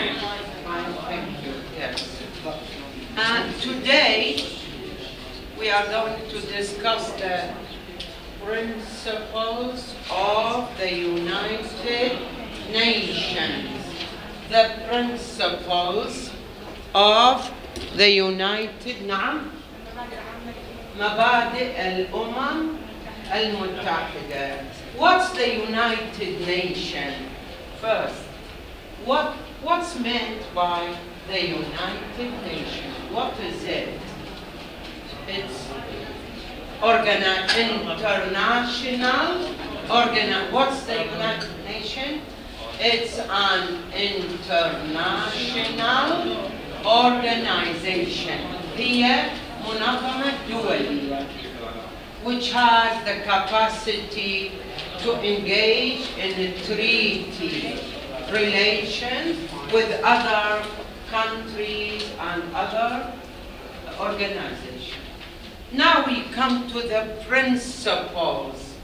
Fine, thank you. Yes. And today we are going to discuss the principles of the United Nations. The principles of the United مبادئ الأمم المتحدة. What's the United Nations? First, what's meant by the United Nations? What is it? It's what's the United Nations? It's an international organization. هي منظمة دولية, which has the capacity to engage in treaty relations with other countries and other organizations. Now we come to the principles.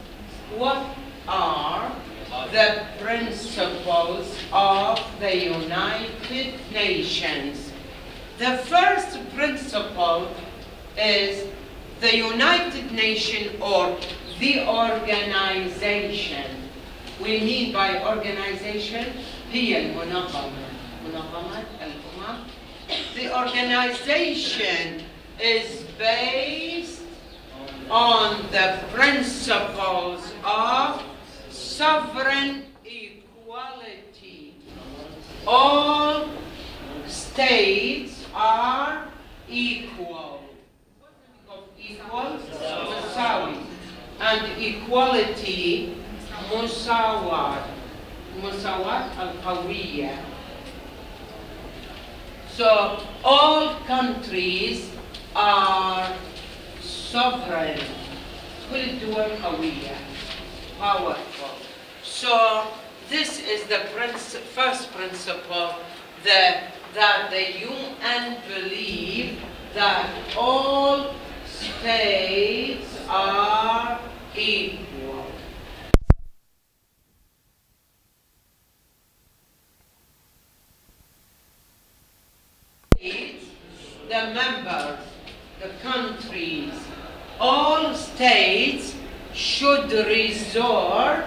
What are the principles of the United Nations? The first principle is the United Nations, or the organization. We mean by organization هي المنظمة, منظمة الأمم. The organization is based on the principles of sovereign equality. All states are equal. Equal, مساوي, and equality, مساواة القوية. So all countries are sovereign. كل الدول قوية, powerful. So this is the first principle, that the UN believe that all states are equal. The members, the countries, all states should resort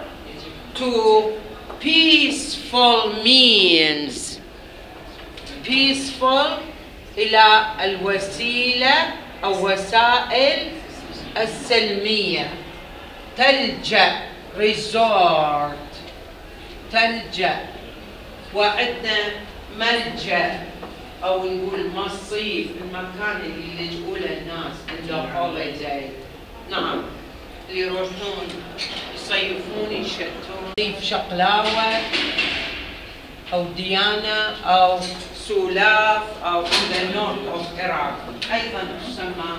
to peaceful means. Peaceful إلى الوسيلة أو وسائل السلمية. تلجأ, resort, تلجأ. وعندنا ملجأ أو نقول مصيف, المكان اللي يلجؤوا الناس عنده holiday. نعم, اللي يروحون يصيفون يشتون صيف شقلاوة أو ديانة أو سولاف أو in the north of Iraq. أيضا تسمى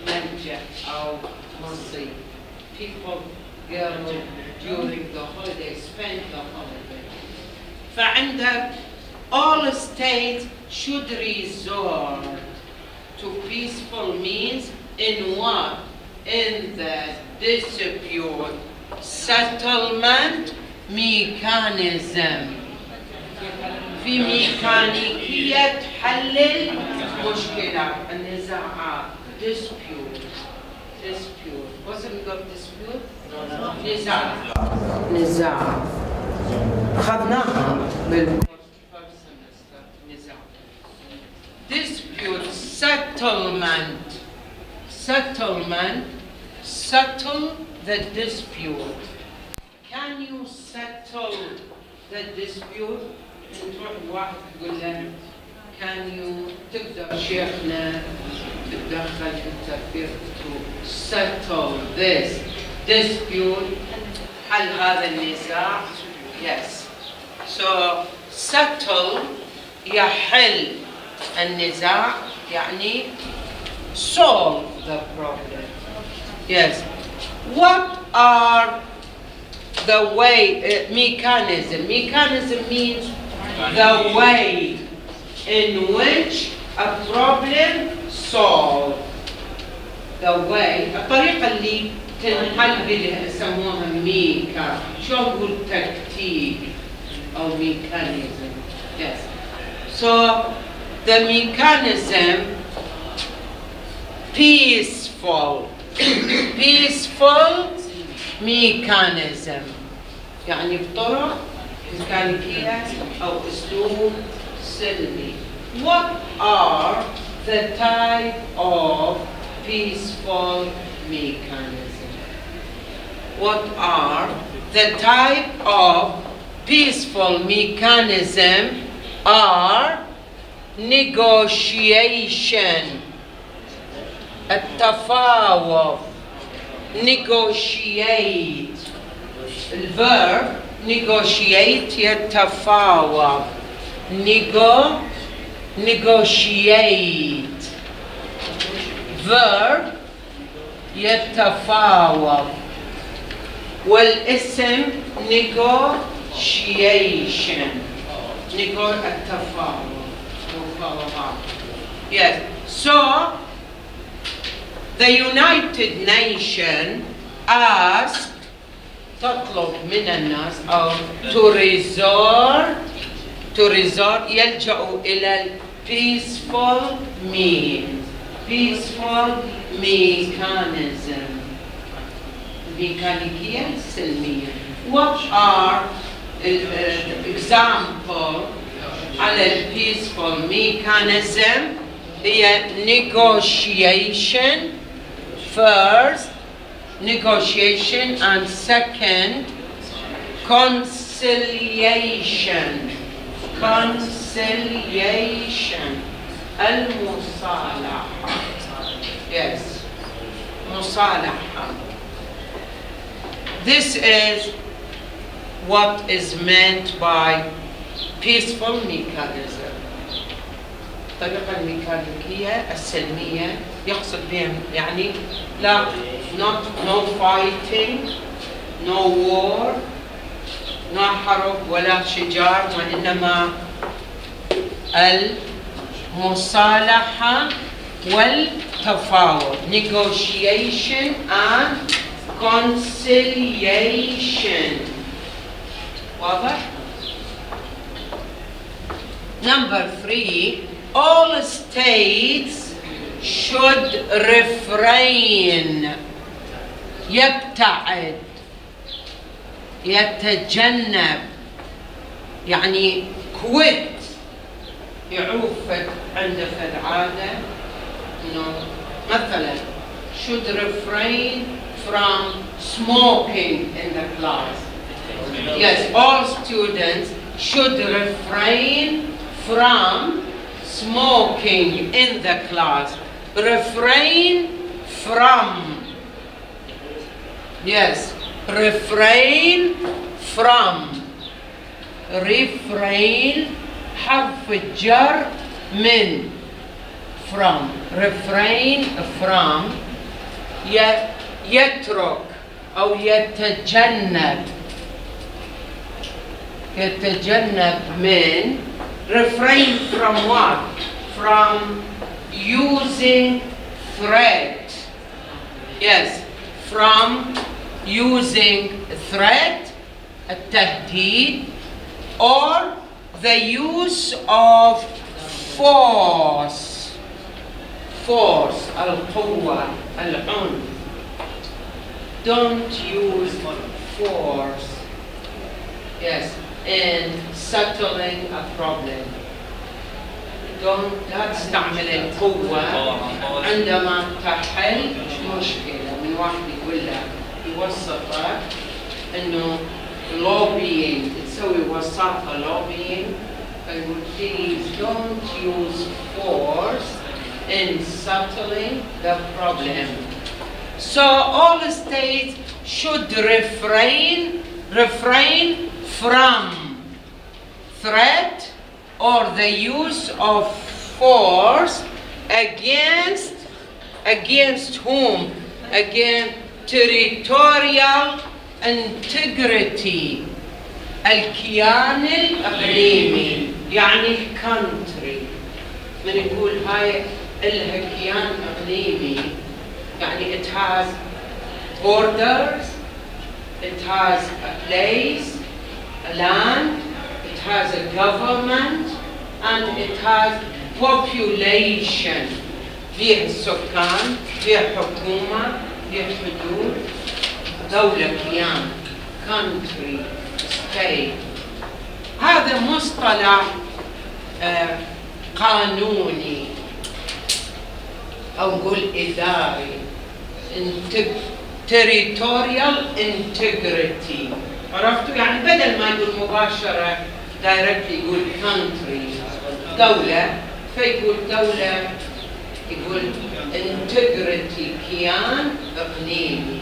ملجأ أو مصيف. People go during the holiday, spend the holiday. فعندك all states should resort to peaceful means in what? In the dispute settlement mechanism. في ميكانيكية حل المشكلات, النزاعات. Dispute. What's the meaning of dispute? نزاع. أخذناها بالcourse first semester. نزاع. Dispute settlement. Settle the dispute. Can you settle the dispute? تروح واحد تقول له can you تقدر شيخنا تتدخل interfere to settle this dispute, حل هذا النزاع? Yes. So settle يحل النزاع, يعني solve the problem. Yes. What are the way, mechanism? Mechanism means the way in which a problem solved. The way, الطريقة اللي تنحل بها يسموها ميكا. شو نقول تكتيك أو mechanism. Yes. So the mechanism, peaceful mechanism، يعني بطرق ميكانيكية أو أسلوب سلمي. What are the type of peaceful mechanism? What are the type of peaceful mechanism? Are negotiation، التفاوض، negotiate، الverb negotiate يتفاوض، negotiate، verb يتفاوض، والاسم negotiation، التفاوض، مفاوضات. Yes. So the United Nations asked، تطلب من الناس أو to resort يلجأوا إلى peaceful means، peaceful mechanism، ميكانيكية سلمية. What are example على peaceful mechanism؟ هي negotiation first، negotiation, and second conciliation، المصالحة. Yes، مصالحة. This is what is meant by peaceful mechanism. الطريقة الميكانيكية السلمية يقصد بها يعني لا no fighting، no war، no حرب ولا شجار، وإنما المصالحة والتفاوض، negotiation and conciliation. واضح؟ Number 3, all states should refrain، يبتعد، يتجنب، يعني quit، يعوف عنده العادة إنه مثلا should refrain from smoking in the class. Yes, all students should refrain from smoking in the class. Refrain from. Yes, refrain from. Refrain حرف الجر من. From. Refrain from. يترك أو يتجنب. يتجنب من. Refrain from what? From using threat. Yes, from using threat, التهديد, or the use of force. Force, القوة, العنف. Don't use force. Yes, in settling a problem. لا تستعمل القوة عندما تحل مشكلة. من واحد يقول لك يوصفك إنه lobbying، تسوي وساطة lobbying، فيقول please don't use force in settling the problem. So all states should refrain from threat or the use of force against whom? Against territorial integrity، الكيان الإقليمي، يعني الكونتري. من يقول هاي إلها كيان إقليمي يعني it has borders, it has a place, a land, it has a government, and it has population. فيه السكان، فيه حكومة، فيه حدود، دولة كيان، country، state. هذا مصطلح قانوني أو نقول إداري. territorial integrity. عرفتوا؟ يعني بدل ما يقول مباشرة directly يقول country دولة، فيقول دولة يقول integrity كيان إقليمي.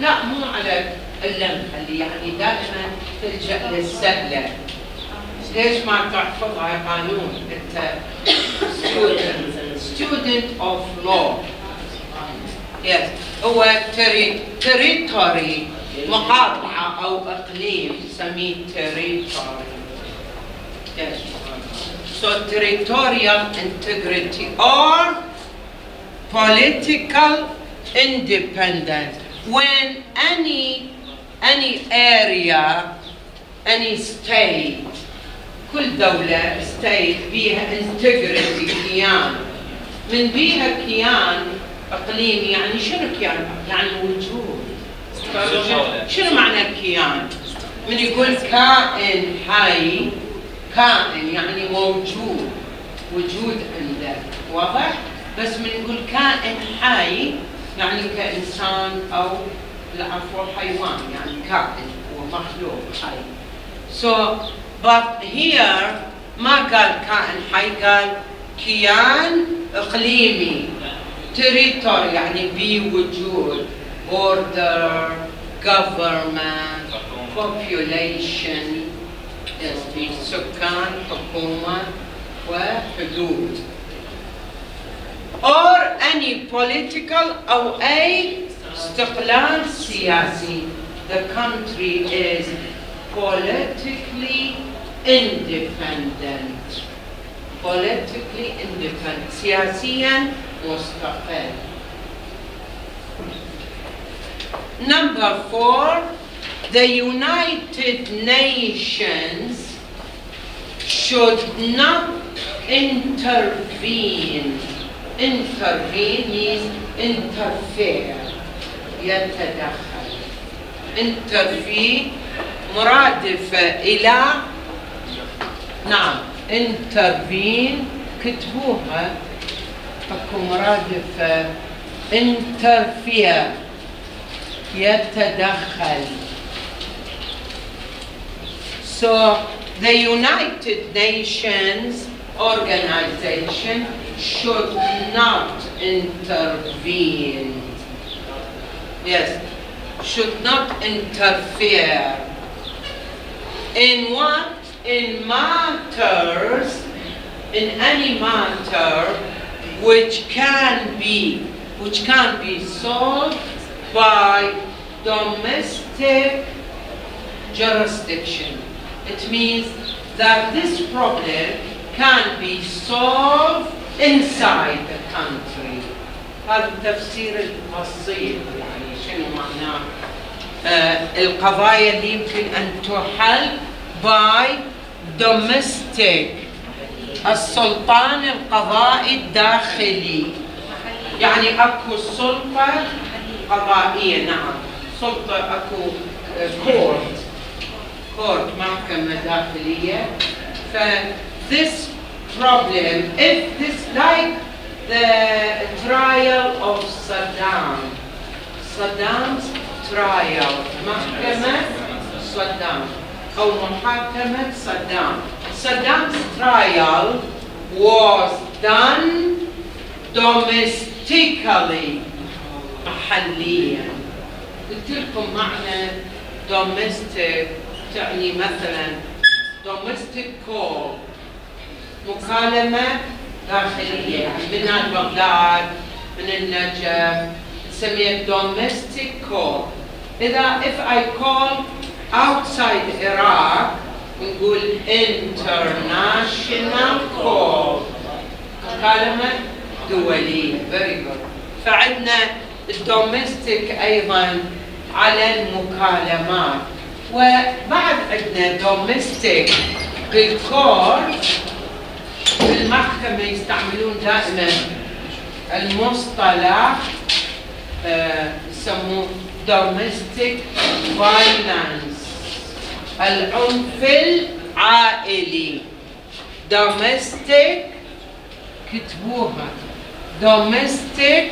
لا مو على اللمحة اللي يعني دائما تلجأ للسهلة. ليش ما تحفظها قانون؟ أنت student of law. Yes. هو territory مقاطعة أو إقليم نسميه territory. Yes. So territorial integrity or political independence. When any area, any state, كل دولة state بيها integrity كيان. من بيها كيان إقليمي يعني شنو كيان؟ يعني وجود. شنو معنى الكيان؟ من يقول كائن حي، كائن يعني موجود، وجود عنده، واضح؟ بس من يقول كائن حي يعني كإنسان أو العفو حيوان، يعني كائن ومخلوق حي. So but here ما قال كائن حي، قال كيان إقليمي. territory يعني بوجود، border، government، population، في سكان، حكومة وحدود. or any political أو أي استقلال سياسي. The country is politically independent. politically independent. سياسيا مستقل. Number 4, the United Nations should not intervene. Intervene means interfere. يتدخل. Intervene مرادفة إلى نعم intervene كتبوها اكو مرادفة interfere يتدخل. So the United Nations organization should not intervene. Yes, should not interfere. In what? In matters, in any matter which can be solved by domestic jurisdiction. It means that this problem can be solved inside the country. هذا التفسير البسيط يعني شنو معناه القضايا اللي يمكن أن تحل by domestic السلطان القضائي الداخلي. يعني اكو سلطة قضائية نعم، سلطة اكو court محكمة داخلية. ف this problem, if this like the trial of Saddam's trial, محكمة صدام أو محاكمة صدام. Saddam's trial was done domestically محليا. قلت لكم معنى domestic تعني مثلا domestic call مكالمة داخلية من بغداد من النجف نسميها domestic call. إذا if I call outside Iraq نقول international call مكالمة دولية. very good. فعندنا الدومستيك أيضا على المكالمات، وبعد عندنا domestic بالكورت في المحكمة يستعملون دائما المصطلح يسموه domestic violence، العنف العائلي. domestic كتبوها domestic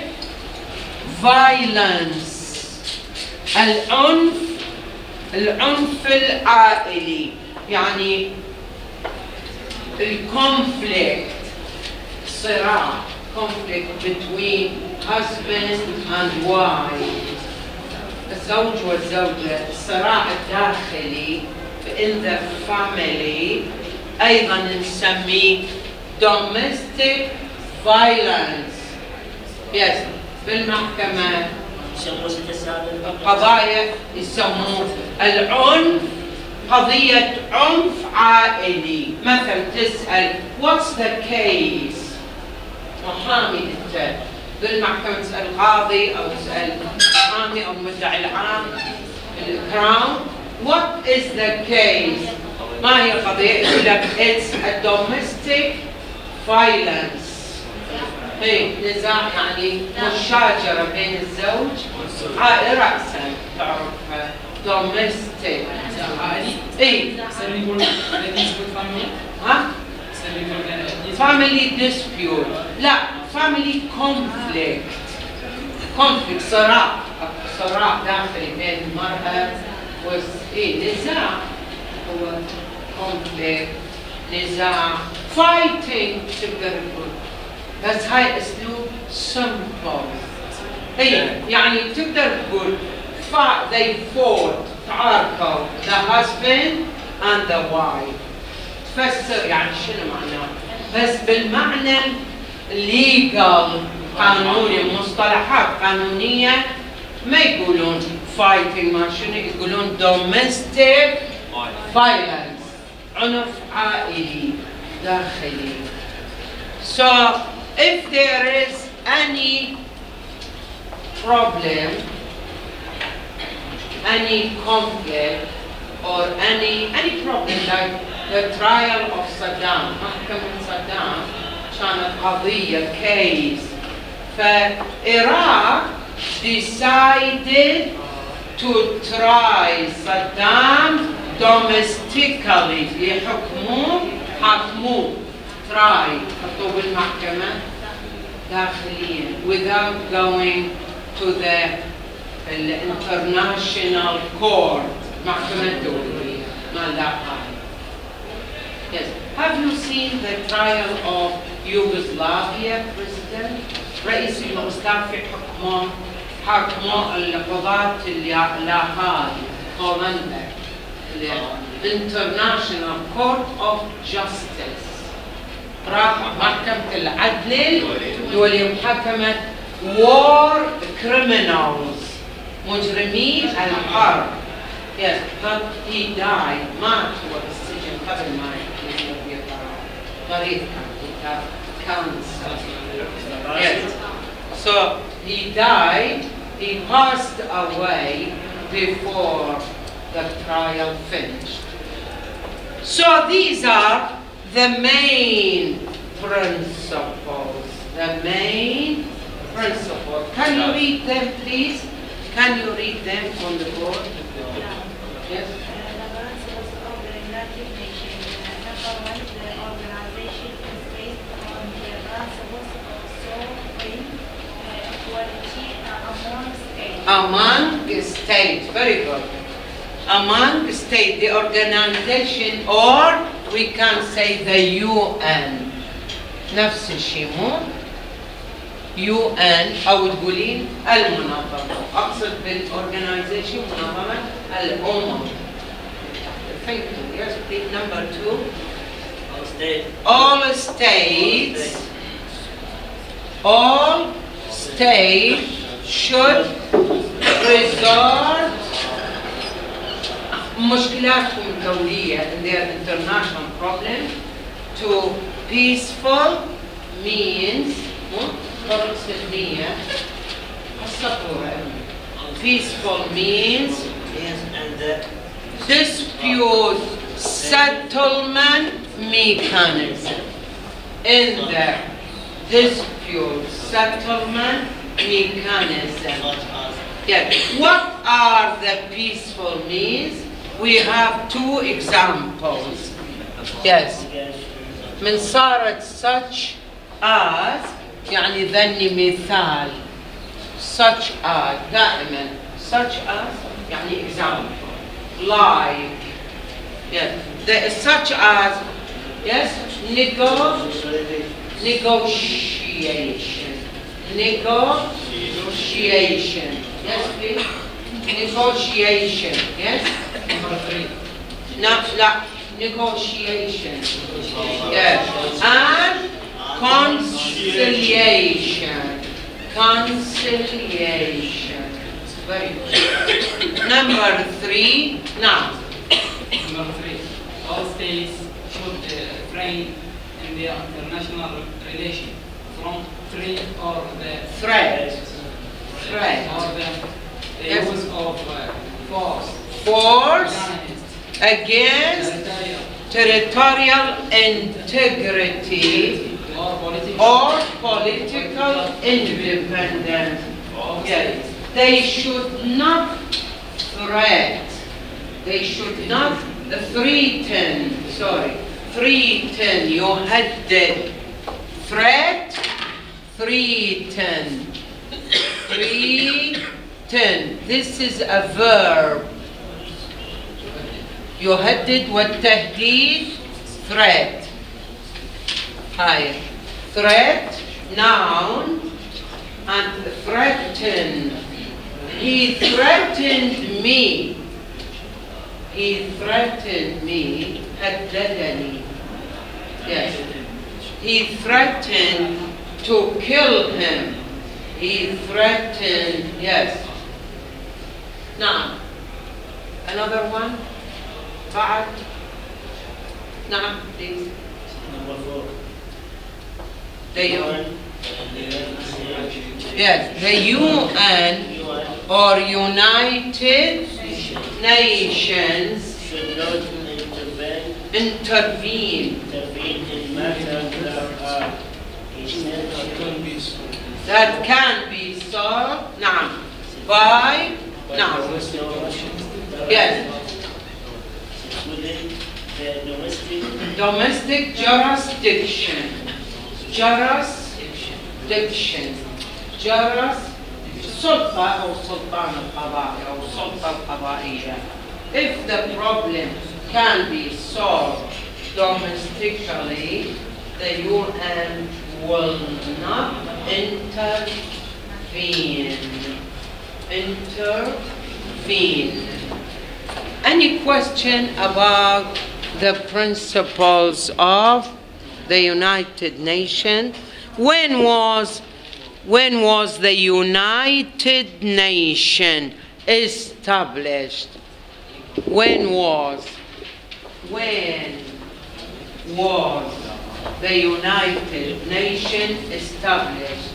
violence، العنف العائلي، يعني الكونفليكت، صراع، conflict between husband and wife، الزوج والزوجة، الصراع الداخلي in the family أيضا نسميه domestic violence. yes بالمحكمة القضايا يسموه العنف، قضية عنف عائلي. مثلا تسأل what's the case، محامي انت بالمحكمة تسأل قاضي أو تسأل محامي أو المدعي العام الكراون what is the case، ما هي القضية؟ يقول لك it's a domestic violence، هي نزاع يعني مشاجرة بين الزوج عائلة رأسا تعرفها domestic. اي ها؟ family dispute، لا family conflict، صراع داخلي بين المرأة نزاع، هو conflict، نزاع، fighting تقدر تقول، بس هاي اسلوب simple. يعني تقدر تقول they fought، تعاركوا the husband and the wife، تفسر يعني شنو معناه، بس بالمعنى legal قانوني، مصطلحات قانونية ما يقولون fighting، ما شنو يقولون domestic violence، عنف عائلي داخلي. So if there is any problem, any conflict or any problem like the trial of Saddam، محكمة صدام كانت قضية case، فإيراق decided to try Saddam domestically، حكموه try، حطوه بالمحكمة داخليا without going to the international court، محكمة دولية ما لها. Yes. Have you seen the trial of Yugoslavia president؟ رئيس يوغوسلافيا حكموا القضاة اللاهاي هولندا، International Court of Justice، راح محكمة العدل الدولية، محكمة war criminals، مجرمي الحرب. Yes, but he died، مات هو بالسجن قبل ما يصير مريض كان cancer. Yes. So he died, he passed away before the trial finished. So these are the main principles. The main principles. Can you read them, please? Can you read them on the board? Yes. Among states, very good. Among states, the organization, or we can say the UN. نفس الشيء مو UN أو تقولين المنظمة، أقصد بالorganization منظمة الأمم. Thank you. Yes, please. Number 2. All states should resort مشكلاتهم الدولية in their international problem to peaceful means، طرق سلمية، peaceful means dispute settlement mechanism. In the dispute settlement mechanism. Yes. What are the peaceful means? We have two examples. Yes. من صارت such as يعني ذني مثال. Such as دائما such as يعني example. Like yes. Such as yes. Negotiation. Negotiation. Yes, please. Negotiation. Yes. Number 3. No. Negotiation. Yes. And conciliation. Conciliation. Very good. Number 3. Now. Number 3. All states should refrain in their international relation from threat or the threat or the use of force against territorial integrity or political independence. Yes. They should not threat. They should not threaten. Threaten. يهدد. Threat. Threaten. Threaten. This is a verb. يهدد والتهديد threat. Hi. Threat, noun, and threaten. He threatened me. He threatened me. هددني. Yes. He threatened to kill him. He threatened, yes. Now, another one. بعد. نعم, please. Number 4. The UN. Yes, the UN or United Nations Should not intervene in matters that can be solved. نعم. By. نعم. Yes. within the domestic jurisdiction. سلطة أو سلطان القضاء أو السلطة القضائية. If the problem can be solved domestically, the UN will not intervene. Any question about the principles of the United Nations? When was the United Nations established? When was the United Nations established?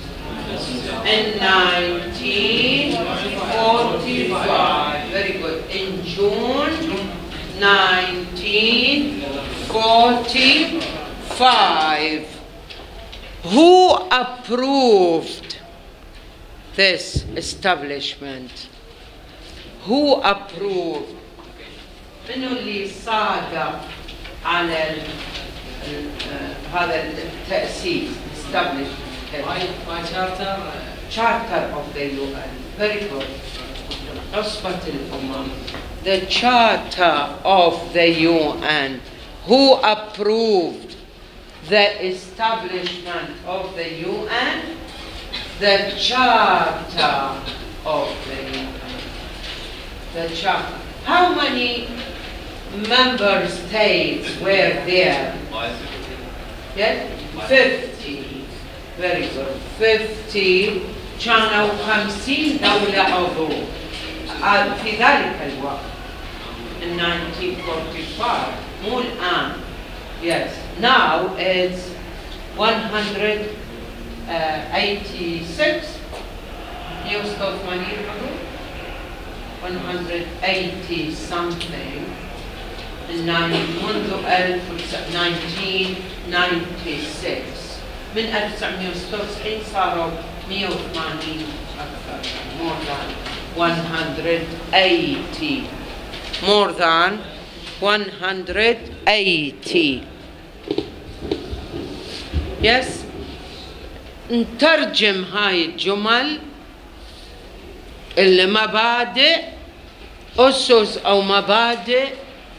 In 1945. Very good. In June 1945. Who approved this establishment? Who approved? منو اللي صادق على هذا التأسيس establishment? by Charter of the UN. Very good. عصبة الأمم. The Charter of the UN. Who approved the establishment of the UN? The Charter of the UN. The Charter. How many member states were there? Yes? 50. Very good. 50. كانوا 50 دولة عضو في ذلك الوقت. In 1945. مو الآن. Yes. Now it's 186. 180 something. منذ 1996. من 1996 صاروا 180 أكثر، more than 180. more than 180. yes. نترجم هاي الجمل المبادئ، أسس أو مبادئ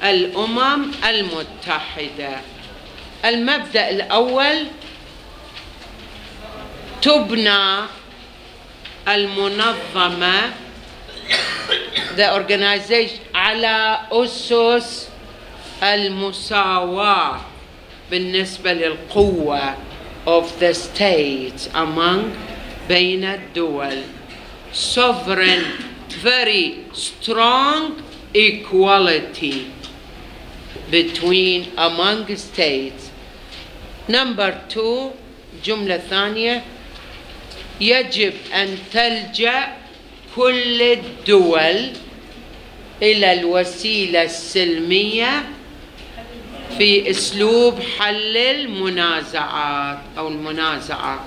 الأمم المتحدة. المبدأ الأول: تبنى المنظمة the organization على أسس المساواة بالنسبة للقوة of the states بين الدول. sovereign, very strong equality among states. number 2 جملة ثانية: يجب أن تلجأ كل الدول إلى الوسيلة السلمية في أسلوب حل المنازعات أو المنازعة.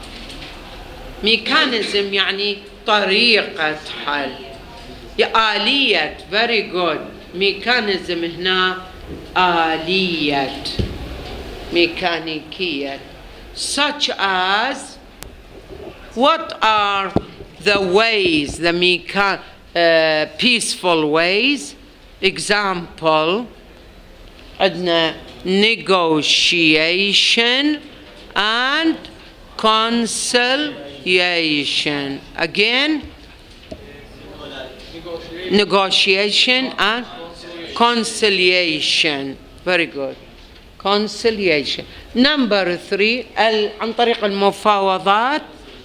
ميكانيزم يعني طريقة حل، آلية. very good. ميكانيزم هنا آلية ميكانيكية. such as what are the ways, the peaceful ways? example عندنا negotiation and conciliation. again, negotiation and conciliation. very good. conciliation. number 3 عن طريق المفاوضات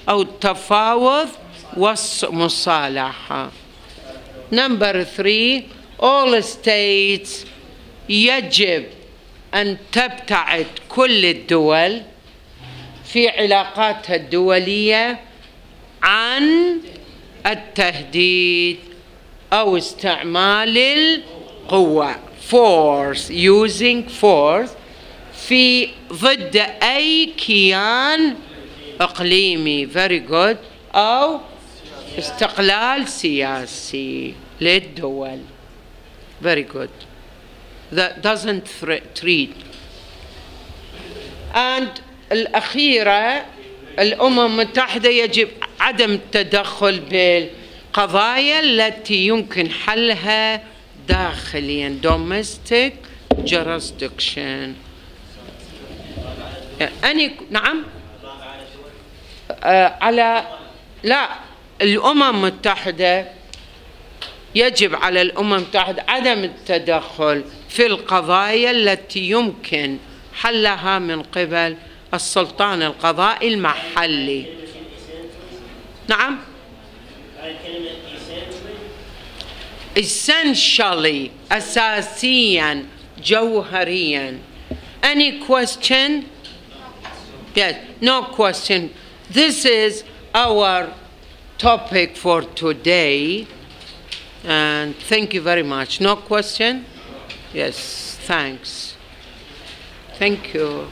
أو التفاوض والمصالحة. number 3 all states يجب أن تبتعد كل الدول في علاقاتها الدولية عن التهديد أو استعمال القوة force, using force في ضد أي كيان إقليمي. very good. أو استقلال سياسي للدول. very good. that doesn't treat. and الأخيرة: الأمم المتحدة يجب عدم التدخل بالقضايا التي يمكن حلها داخليا domestic jurisdiction. نعم لا، الأمم المتحدة يجب على الأمم المتحدة عدم التدخل في القضايا التي يمكن حلها من قبل السلطان القضائي المحلي. نعم. essentially أساسيا جوهريا. any question? yes. no question. this is our topic for today and thank you very much. no question? yes. thanks. thank you.